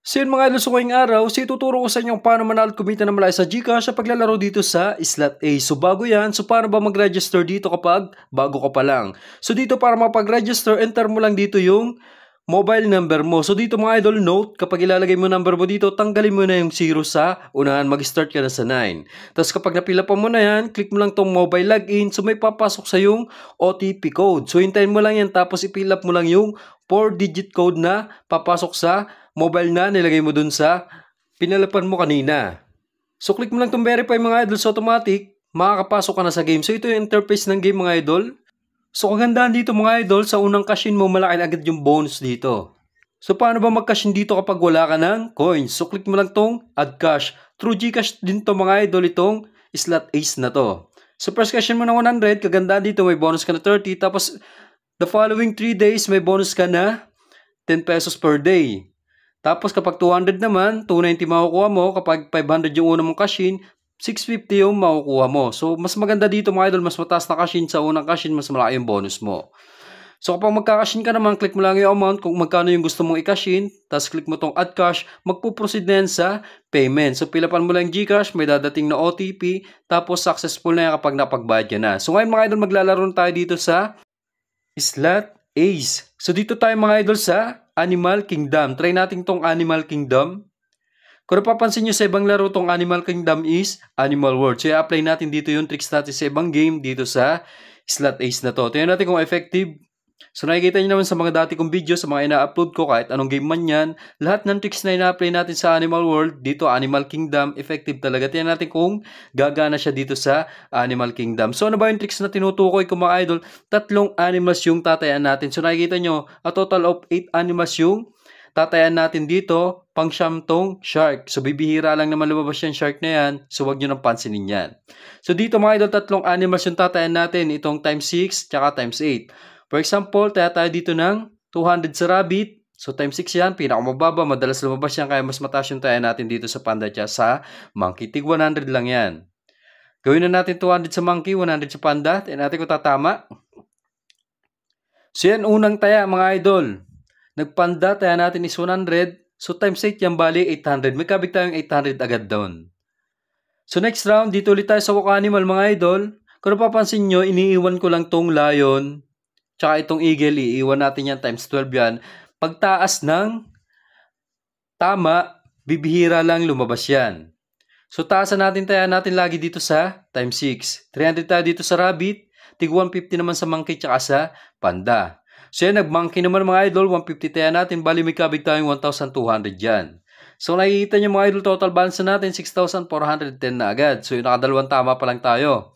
So yun mga idol, so ngayong araw, ituturo ko sa inyo kung paano manalo at kumita ng malaki sa GCash sa paglalaro dito sa Slot A. So bago yan, so paano ba mag-register dito kapag bago ka pa lang? So dito para mapag-register, enter mo lang dito yung mobile number mo. So dito mga idol, note, kapag ilalagay mo number mo dito, tanggalin mo na yung 0 sa unahan, mag-start ka na sa 9. Tapos kapag napila pa mo na yan, click mo lang tong mobile login, so may papasok sa yung OTP code. So hintayin mo lang yan, tapos i-fill up mo lang yung 4-digit code na papasok sa mobile na nilagay mo dun sa pinalapan mo kanina. So click mo lang itong verify mga idol, so automatic, makakapasok ka na sa game. So ito yung interface ng game mga idol. So kagandahan dito mga idol, sa unang cash in mo, malaki agad yung bonus dito. So paano ba mag-cash in dito kapag wala ka ng coins? So click mo lang tong add cash. Through GCash din to mga idol, itong slot ace na to. So first cash in mo ng 100, kagandahan dito may bonus ka na 30. Tapos the following 3 days may bonus ka na 10 pesos per day. Tapos kapag 200 naman, 290 makukuha mo. Kapag 500 yung unang mong cash in, 650 yung makukuha mo. So, mas maganda dito mga idol, mas mataas na cash in sa unang cash in, mas malaki yung bonus mo. So, kapag magka-cash in ka naman, click mo lang yung amount kung magkano yung gusto mong i-cash in. Tapos, click mo tong add cash. Magpo-proceed na yan sa payment. So, pilapan mo lang GCash, may dadating na OTP. Tapos, successful na yan kapag napagbayad ka na. So, ngayon mga idol, maglalaro tayo dito sa Slot Ace. So, dito tayo mga idol sa Animal Kingdom. Try natin tong Animal Kingdom. Kung napapansin nyo sa ibang laro, tong Animal Kingdom is Animal World. So, i-apply natin dito yung tricks natin sa ibang game dito sa Slot Ace na to. Tingnan natin kung effective. So, nakikita nyo naman sa mga dati kong video, sa mga ina-upload ko, kahit anong game man yan, lahat ng tricks na ina-apply natin sa Animal World, dito Animal Kingdom, effective talaga. Tingnan natin kung gagana siya dito sa Animal Kingdom. So, ano ba yung tricks na tinutukoy ko mga idol? 3 animals yung tatayan natin. So, nakikita nyo, a total of 8 animals yung tatayan natin dito, pang siyam tong shark. So, bibihira lang naman lumabas yung shark na yan. So, wag nyo nang pansinin yan. So, dito mga idol, 3 animals yung tatayan natin. Itong times 6, tsaka times 8. For example, taya tayo dito ng 200 sa rabbit. So, times 6 yan. Pinakamababa. Madalas lumabas yan. Kaya mas mataas yung taya natin dito sa panda tsaka sa monkey. Tig 100 lang yan. Gawin na natin 200 sa monkey, 100 sa panda. Tignan natin kung tatama. So, yan unang taya mga idol. Nagpanda, taya natin is 100. So, times 8 yan, bali 800. May kabig tayong 800 agad doon. So, next round, dito ulit tayo sa walk animal, mga idol. Kung napapansin nyo, iniiwan ko lang tong lion. Tsaka itong eagle, iiwan natin yan times 12 yan. Pagtaas ng tama, bibihira lang lumabas yan. So, taasan natin, taya natin lagi dito sa times 6. 300 tayo dito sa rabbit. Tig 150 naman sa monkey tsaka sa panda. So yan, nag-monkey naman mga idol, 150 taya natin, bali may kabig tayong 1,200 dyan. So nakikita nyo mga idol, total balance natin, 6,410 na agad. So yung nakadalawang tama pa lang tayo.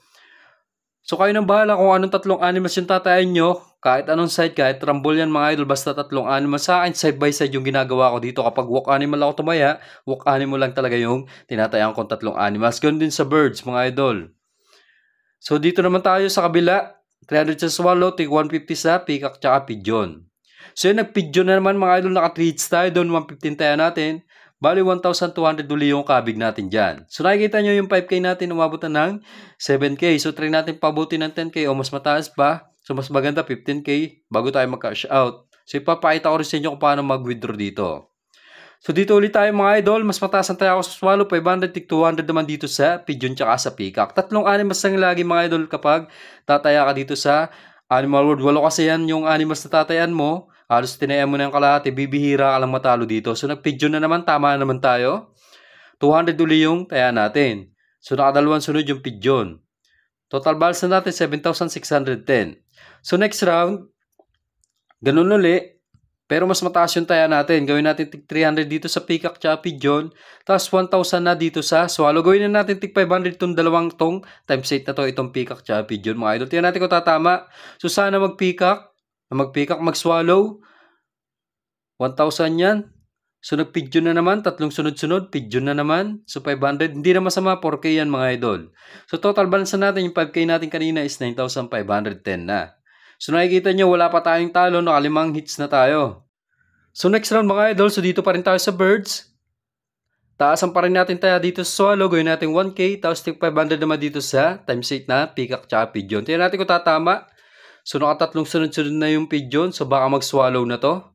So kayo nang bahala kung anong 3 animals yung tatayan nyo, kahit anong side, kahit rumble yan mga idol, basta 3 animals. Sa akin, side by side yung ginagawa ko dito. Kapag walk animal ako tumaya, walk animal lang talaga yung tinatayan kong 3 animals. Ganun din sa birds mga idol. So dito naman tayo sa kabila. 300 sa swallow, tig 150 sa peacock tsaka pigeon. So yun, nag-pigeon na naman mga idol, naka-treats tayo doon, 115 tayo natin. Bali 1,200 uli yung kabig natin dyan. So nakikita nyo yung 5K natin, umabot na ng 7K. So try natin pabuti ng 10K o mas mataas pa. So mas maganda 15K bago tayo mag-cash out. So ipapakita ko rin sa inyo kung paano mag-withdraw dito. So dito ulit tayo mga idol, mas mataas ang tayo ako sa swallow, 500, tig 200 naman dito sa pigeon tsaka sa peacock. 3 animals lang lagi mga idol kapag tataya ka dito sa Animal World. 8 kasi yan yung animals na tatayan mo, halos tinayan mo na yung kalahati, bibihira ka lang matalo dito. So nag-pigeon na naman, tama na naman tayo. 200 uli yung taya natin. So nakadalawang sunod yung pigeon. Total balance na natin, 7,610. So next round, ganun uli. Pero mas mataas yung taya natin. Gawin natin tig 300 dito sa peacock tsaka pigeon. Tapos 1,000 na dito sa swallow. Gawin na natin tig 500 itong dalawang tong times 8 na to. Itong peacock tsaka pigeon mga idol. Tingnan natin kung tatama. So sana mag-peacock. Mag-peacock, mag-swallow. 1,000 yan. So nag-pigeon na naman. 3 sunod-sunod. Pigeon na naman. So 500. Hindi na masama. 4K yan mga idol. So total balance na natin. Yung 5K natin kanina is 9,510 na. So nakikita nyo, wala pa tayong talo, naka5 hits na tayo. So next round mga idol, so dito pa rin tayo sa birds. Taasan pa rin natin tayo dito sa swallow, gawin natin 1K, tapos 500 naman dito sa times 8 na peacock tsaka pigeon. Tingnan natin kung tatama. So naka 3 sunod-sunod na yung pigeon, so baka mag-swallow na to.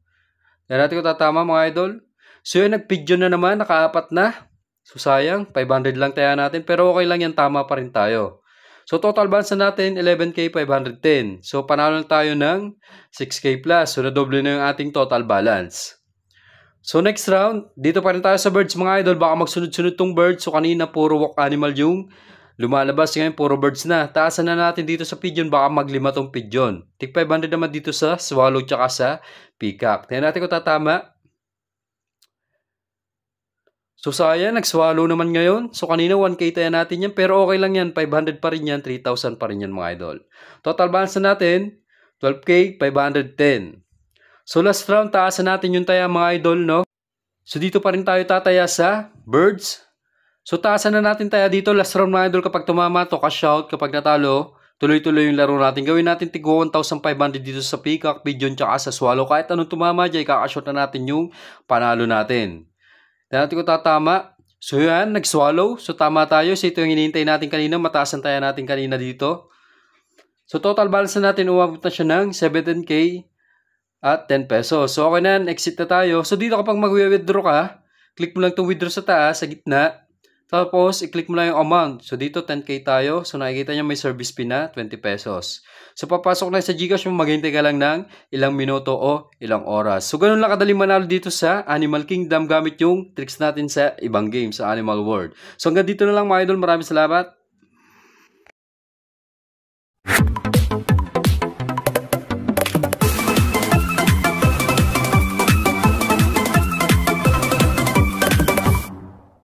Tingnan natin kung tatama mga idol. So yun, nag-pigeon na naman, nakaapat na. So sayang, 500 lang tayo natin. Pero okay lang yan, tama pa rin tayo. So total balance na natin, 11K 510. So panalo na tayo ng 6K plus. So nadoble na yung ating total balance. So next round, dito pa rin tayo sa birds mga idol. Baka magsunod-sunod tong birds. So kanina puro walk animal yung lumalabas. Ngayon puro birds na. Taasan na natin dito sa pigeon. Baka maglima tong pigeon. Tig 500 naman dito sa swallow tsaka sa peacock. Tingnan natin kung tatama. So sayang, nag-swallow naman ngayon. So kanina 1K tayo natin yan. Pero okay lang yan. 500 pa rin yan. 3,000 pa rin yan mga idol. Total balance na natin, 12K 510. So last round, taasan natin yung taya mga idol, no? So dito pa rin tayo tataya sa birds. So taasan na natin taya dito. Last round mga idol, kapag tumama to, cash out. Kapag natalo, tuloy-tuloy yung laro natin. Gawin natin tigo 1,500 dito sa peacock, pigeon, tsaka sa swallow. Kahit anong tumama dyan, kakashot na natin yung panalo natin. Tignan natin kung tatama. So yan, nag-swallow. So tama tayo. So ito yung hinihintay natin kanina. Mataasan tayo natin kanina dito. So total balance na natin, umabot na siya ng 17K at 10 pesos. So okay na, exit na tayo. So dito kapag mag-withdraw ka, click mo lang itong withdraw sa taas, sa gitna. Tapos, i-click mo lang yung amount. So dito 10K tayo. So nakikita nyo may service fee na 20 pesos. So papasok na sa Gcash mo, maghintay ka lang ng ilang minuto o ilang oras. So ganun lang kadaling manalo dito sa Animal Kingdom gamit yung tricks natin sa ibang games, sa Animal World. So hanggang dito na lang mga idol. Maraming salamat.